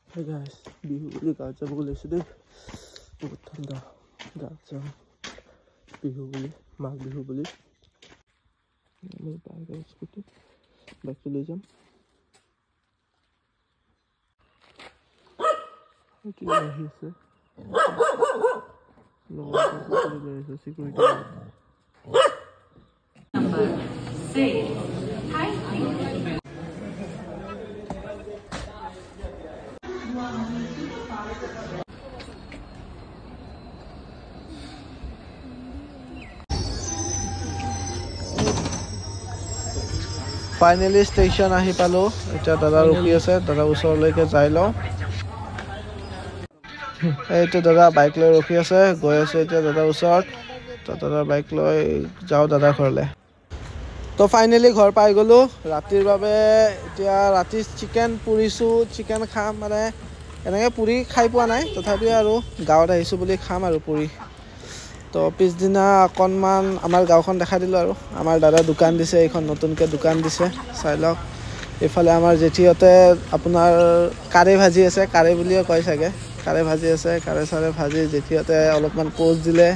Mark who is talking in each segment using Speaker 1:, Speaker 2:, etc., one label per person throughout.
Speaker 1: Hey guys, bihu boli gaঁৱত যাব ওলাইছো দেই বহুত ঠাণ্ডা গাঁৱত যাম বিহু বুলি মাঘ বিহু বুলি আমি বাইক স্কুটি বাইকটো লৈ যাম কি আহি আছে security
Speaker 2: Number 6. Hi,
Speaker 1: Finally station ahi palo eta dada ruki ase dada usor leke jai lo eta dada bike loi ruki ase goi ase eta dada usor to dada bike loi jao dada khorle to finally ghor pai golu ratir babe etia rati chicken purisu chicken kham mane enake puri khai pua nai tothapi aru gaot ahisu boli kham aru puri তো পিছদিনা অকণমান আমাৰ গাঁওখন দেখাই দিলোঁ আৰু আমাৰ দাদা দোকান দিছে এইখন নতুনকৈ দোকান দিছে চাই লওক এইফালে আমাৰ জেঠিহঁতে আপোনাৰ কাৰে ভাজি আছে কাৰে বুলিয়ে কয় চাগে কাৰে ভাজি আছে কাৰে চাৰে ভাজি জেঠিহঁতে অলপমান পোষ্ট দিলে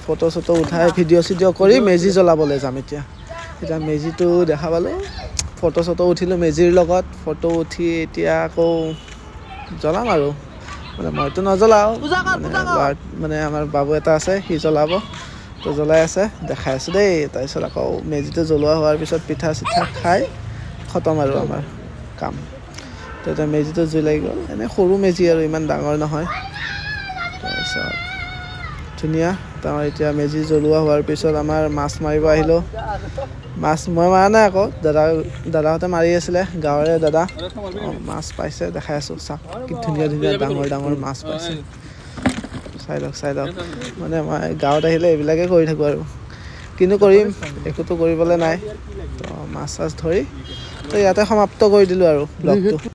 Speaker 1: ফটো চটো উঠাই ভিডিঅ' চিডিঅ' কৰি মেজি জ্বলাবলৈ যাম এতিয়া মেজিটো দেখা পালোঁ ফটো চটো উঠিলোঁ মেজিৰ লগত ফটো উঠি এতিয়া আকৌ জ্বলাম আৰু মানে মইতো নজ্বলাও মানে আমাৰ বাবু এটা আছে সি জ্বলাব তো জ্বলাই আছে দেখাই আছো দেই তাৰপিছত আকৌ মেজিটো জ্বলোৱা হোৱাৰ পিছত পিঠা চিঠা খাই খতম আৰু আমাৰ কাম তো এতিয়া মেজিটো জুই লাগি গ'ল এনে সৰু মেজি আৰু ইমান ডাঙৰ নহয় তাৰপিছত ধুনীয়া তাৰ এতিয়া মেজি জ্বলোৱা হোৱাৰ পিছত আমাৰ মাছ মাৰিব আহিলোঁ মাছ মই মাৰা নাই আকৌ দাদাহঁতে মাৰি আছিলে গাঁৱৰে দাদা মাছ পাইছে দেখাই আছোঁ চাওক কি ধুনীয়া ধুনীয়া ডাঙৰ ডাঙৰ মাছ পাইছে চাই লওক মানে মই গাঁৱত আহিলে এইবিলাকে কৰি থাকোঁ আৰু কিন্তু কৰিম একোতো কৰিবলৈ নাই তো মাছ চাছ ধৰি তো ইয়াতে সমাপ্ত কৰি দিলোঁ আৰু ব্লগটো